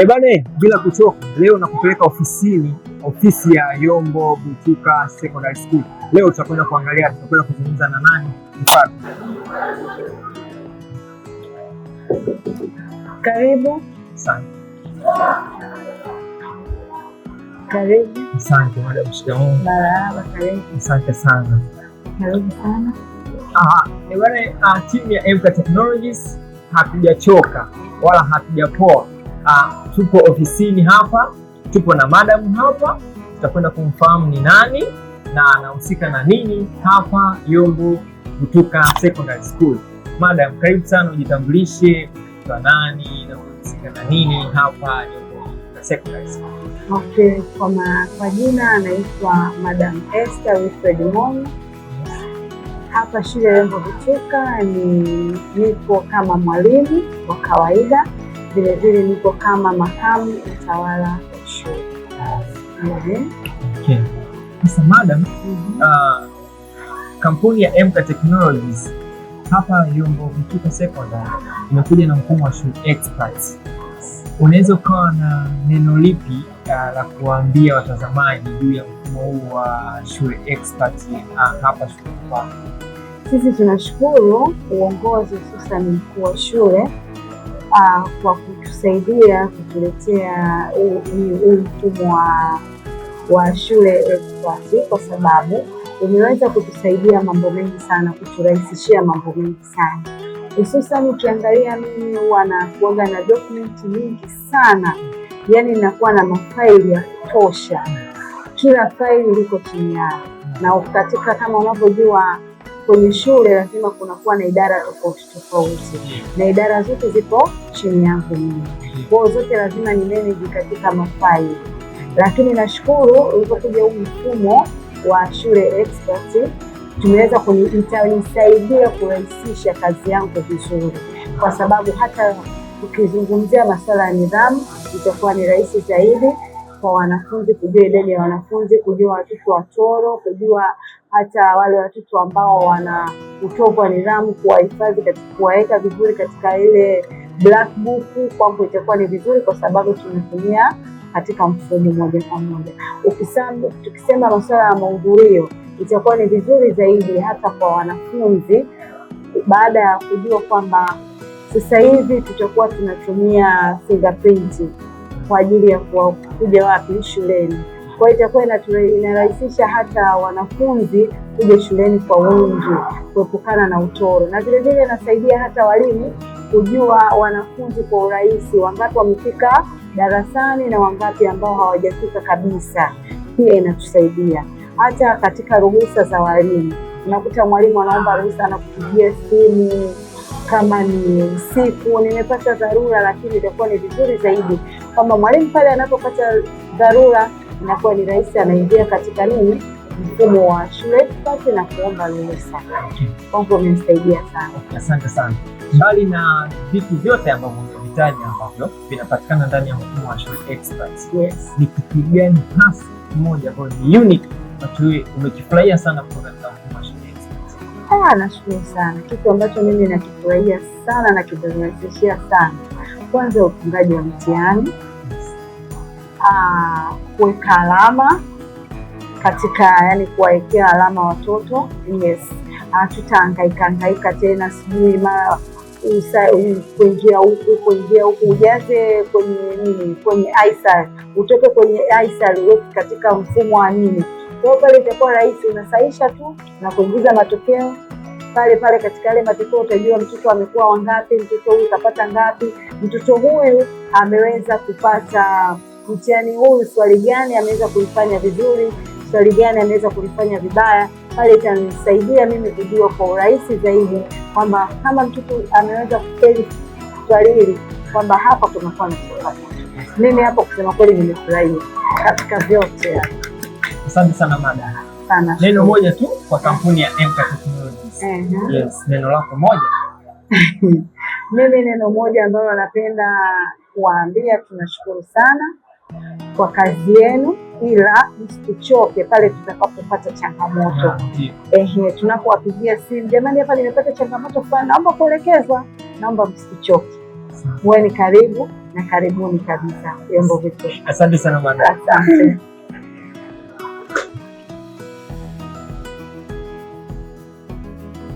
Bane, bila kuchoka leo nakupeleka ofisi ya Yombo Butuka Secondary School. Leo tutakwenda kuzungumza na nani? Mfano. Karibu. Asante. Karibu. Asante madam. Shikamoo. Marahaba, karibu. Asante sana. Karibu sana. Bane, timu ya MK Technologies hatujachoka wala hatujapoa. Tupo ofisini hapa, tupo na madam hapa, tutakwenda kumfahamu ni nani na anahusika na nini hapa Yombo Butuka Secondary School. Madam, karibu sana, ujitambulishe, kwa nani na unahusika na nini hapa Yombo Butuka Secondary School. Okay, kwa jina anaitwa Madam Esther Wilfred Moyo. Hapa shule ya Yombo Butuka nipo kama mwalimu wa kawaida, vile vile nipo kama makamu mtawala wa shule. Okay. Sasa madam, kampuni ya MK Technologies hapa Yombo Butuka Secondary imekuja na mfumo wa shule experts. Unaweza ukawa na neno lipi la kuambia watazamaji juu ya mfumo huu wa shule experts hapa shule kwako? Sisi tunashukuru uongozi, hususan mkuu wa shule kwa kutusaidia kutuletea huu mfumo wa shule experts, kwa sababu umeweza kutusaidia mambo mengi sana, kuturahisishia mambo mengi sana. Hususan ukiangalia mimi huwa nakuaga na document nyingi sana, yani nakuwa na mafaili ya kutosha, kila faili liko chini yao, na katika kama unavyojua kwenye shule lazima kunakuwa na idara tofauti tofauti, na idara zote zipo chini yangu mimi, kwa zote lazima ni manage katika mafaili. Lakini nashukuru ulipokuja huu mfumo wa shule experts, tumeweza itanisaidia kurahisisha kazi yangu vizuri, kwa sababu hata ukizungumzia masuala ya nidhamu itakuwa ni rahisi zaidi kwa wanafunzi, kujua idadi ya wanafunzi, kujua watoto watoro, kujua hata wale watoto ambao wana utovu wa nidhamu, kuwahifadhi katika kuwaweka vizuri katika ile black book. Kwangu itakuwa ni vizuri kwa sababu tunatumia katika mfumo moja kwa moja. Tukisema masuala ya mahudhurio itakuwa ni vizuri zaidi hata kwa wanafunzi, baada ya kujua kwamba sasa hivi tutakuwa tunatumia fingerprint kwa ajili ya kuja wapi shuleni. Kwa hiyo itakuwa inarahisisha hata wanafunzi kuja shuleni kwa wingi, kuepukana na utoro, na vile vile inasaidia hata walimu kujua wanafunzi kwa urahisi, wangapi wamefika darasani na wangapi ambao hawajafika kabisa. Pia inatusaidia hata katika ruhusa za walimu. Unakuta mwalimu anaomba ruhusa, anakupigia simu kama ni usiku, nimepata dharura, lakini itakuwa ni vizuri zaidi kama mwalimu pale anapopata dharura inakuwa ni rahisi, anaingia katika mfumo wa shule basi na kuomba ruhusa. Kwangu imenisaidia sana. Asante sana. Mbali na vitu vyote ambavyo umevitaja ambavyo vinapatikana ndani ya mfumo wa shule experts, yes, ni kitu gani hasa kimoja ambacho ni unique ambacho umekifurahia sana kutoka katika mfumo wa shule experts? Nashukuru sana. Kitu ambacho mimi nakifurahia sana na kinanirahisishia sana, kwanza ufungaji wa mtihani, kuweka alama katika, yani kuwawekea alama watoto. Yes, hatutahangaika tena sijui mara kuingia huku ujaze kwenye ISAL, utoke kwenye ISAL uweke katika mfumo wa nini. Kwa hiyo pale itakuwa rahisi, unasahisha tu na kuingiza matokeo pale katika yale matokeo utajua mtoto amekuwa wangapi, mtoto huyu kapata ngapi, mtoto huyu ameweza kupata mtihani huu, swali gani ameweza kulifanya vizuri, swali gani ameweza kulifanya vibaya. Pale itanisaidia mimi kujua kwa urahisi zaidi kwamba kama mtoto ameweza kufeli swali hili, kwamba hapa kunakuwa na changamoto. Mimi hapo kusema kweli nimefurahia katika vyote. Asante sana madam. Sana. Neno moja tu kwa kampuni ya MK Technologies. Yes, neno lako moja. Mimi neno moja ambalo napenda kuwaambia, tunashukuru sana kwa kazi yenu, ila msituchoke pale tutakapopata changamoto. Tunapowapigia simu, jamani, hapa nimepata changamoto fulani, naomba kuelekezwa, naomba msituchoke. Wewe ni karibu na karibuni kabisa vyombo vyetu. Asante sana madam. Asante.